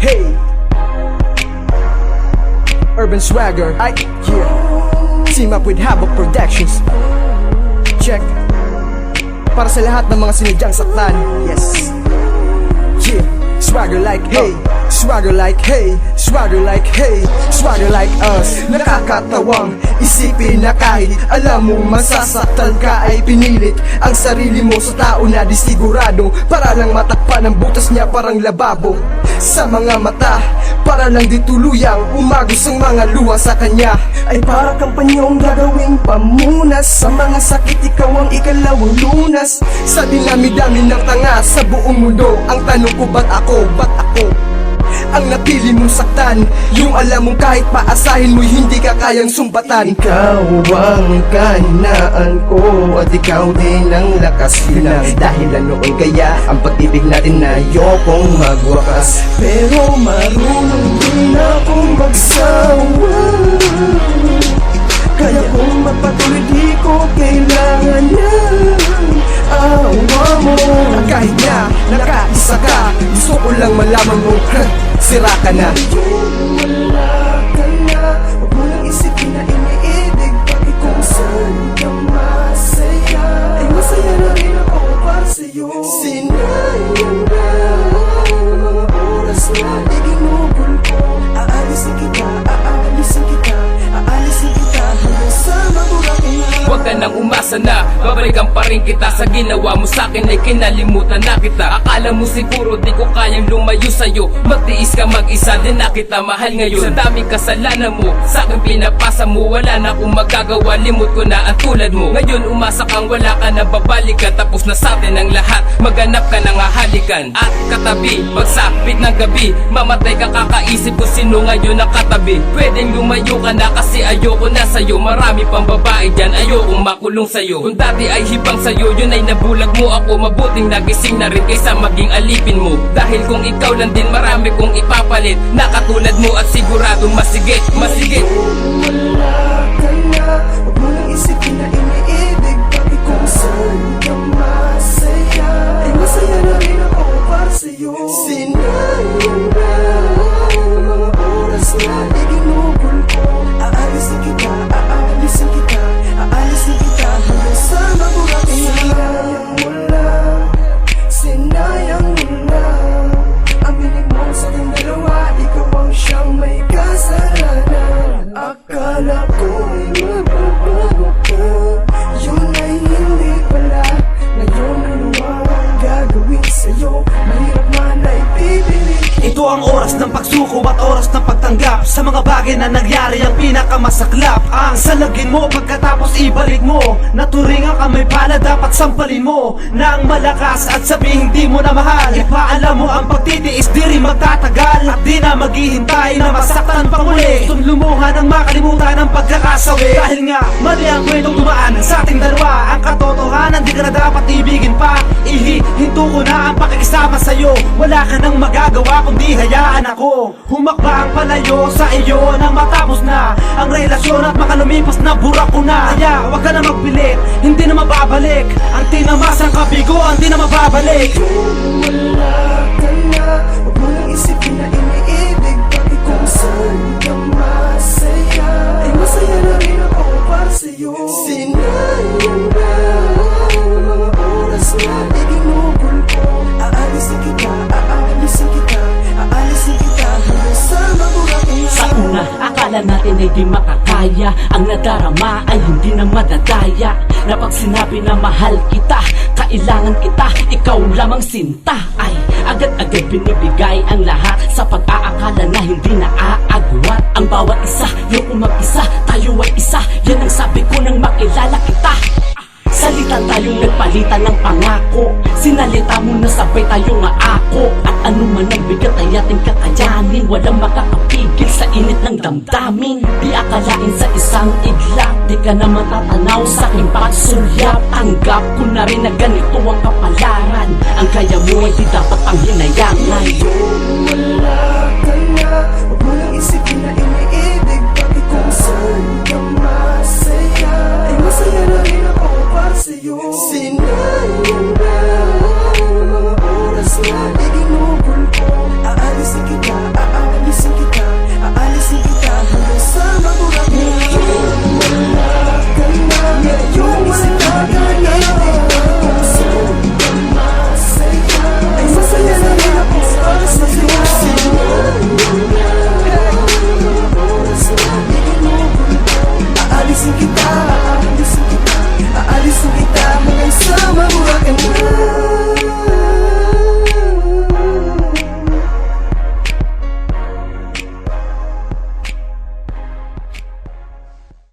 hey. Urban Swagger, yeah. Team up with Havoc Productions. Check. Para sa lahat ng mga sinadyang saktan. Yes. Yeah. Swagger like hey, swagger like hey, swagger like hey, swagger like us. Nakakatawang isipin na kahit alam mo masasaktan ka ay pinilit ang sarili mo sa tao na di sigurado, para lang matakpan ang butas niya parang lababo sa mga mata, para lang di tuluyang umagos ang mga luha sa kanya. Ay para kang panyong gagawing pamunas sa mga sakit, ikaw ang ikalawang lunas sa dinami-dami ng tanga sa buong mundo. Ang tanong ko, ba't ako ang napili mong saktan? Yung alam mong kahit paasahin mo'y hindi ka kayang sumbatan. Ikaw ang kahinaan ko at ikaw din ang lakas. Yun ang dahilan noon kaya ang pag-ibig natin na ayokong magwakas. Pero marunong din akong magsawa, kaya kung magpatuloy di ko kailangan ng awa mo. Kahit na nakaisa ka, gusto ko lang malaman mo, sira ka na. Wala ka na, huwag mo nang isipin na iniibig, pati kung saan ka masaya, ay masaya na rin ako para sa'yo. Sinayang na mga oras na iginugol ko. Aalisin kita, aalisin kita, aalisin kita hanggang sa maburakin na. Huwag ka nang umasa na babalikan pa rin kita. Sa ginawa mo sa'kin ay kinalimutan na kita. Akala mo siguro di ko kayang lumayo sa'yo, magtiis ka mag-isa, din na kita mahal ngayon. Sa daming kasalanan mo, sa'kin pinapasa mo, wala na akong magagawa, limot ko na ang tulad mo. Ngayon umasa kang wala ka na babalikan, tapos na sa'tin ang lahat, maghanap ka ng hahalikan. At katabi, pagsapit ng gabi, mamatay ka kakaisip kung sino ngayon ang katabi. Pwedeng lumayo ka na kasi ayoko na sa'yo, marami pang babae dyan, ayokong makulong sa'yo. Kung dati ay hibang sa'yo, yun ay nabulag mo ako, mabuting nagising na rin kaysa maging alipin mo. Dahil kung ikaw lang din, marami kong ipapalit na katulad mo at siguradong masigit, masigit. Wala ka na, huwag mo nang isipin na iniibig, pati kung saan ka masaya, ay masaya na rin ako para sa'yo. Sinayang na mga oras na iginugol ko. Aalisin kita, aalisin kita, aalisin kita hanggang sa maburakin na. Sinayang mo lang, sinayang mo lang. Aminin mo sa ating dalawa, ikaw ang siyang may kasalanan. Akala ko'y mababago ka, yun ay hindi pala. Ngayon ano ang gagawin sa'yo, mahirap man ay pipilit. Ito ang oras ng pagsuko at oras ng pagtanggap sa mga bagay na nangyari, ang pinakamasaklap. Ang salagin mo pagkatapos ibalik mo, naturingan ka may pala dapat sampalin mo ng malakas at sabihin di mo na mahal. Ipaalam mo ang pagtitiis di rin magtatagal at di na maghihintay na masaktan pa muli. Gustong lumuha ng makalimutan ang pagkakasawi, dahil nga mali ang kwentong dumaan sa ating dalawa. Ang katotohanan di ka na dapat ibigin pa, ihihinto ko na ang pakikisama sa'yo. Wala ka nang magagawa kundi hayaan ako humakba ang palayo sa iyo nang matapos na ang relasyon at makalumipas na burak ko na. Kaya wag ka na magpilit, hindi na mababalik ang tinamasang kabiguan, di na mababalik. Wala ka na, huwag mo nang isipin na iniibig, pati kung saan ka masaya, ay masaya na rin ako para sa'yo. Sinayang na mga oras na iginugol ko. Aalisin kita, aalisin kita, aalisin kita hanggang sa maburakin na. Sa una, akala natin ay di makakaya, ang nadarama ay hindi na madadaya. Na pag sinabi na mahal kita, kailangan kita, ikaw lamang sinta, ay agad-agad binibigay ang lahat sa pag-aakala na hindi na aagwat. Ang bawat isa, yung mag-isa, tayo ay isa, yan ang sabi ko nang makilala kita. Salitan tayong nagpalitan ng pangako, sinalita mo na sabay tayong maako. At ano man ang bigat ay ating kakayanin, walang makakapigil sa init ng damdamin. Di akalain sa isang iglap, di ka na matatanaw sa aking pagsulyap. Tanggap ko na rin na ganito ang kapalaran, ang kaya mo ay di dapat pang hinayangan.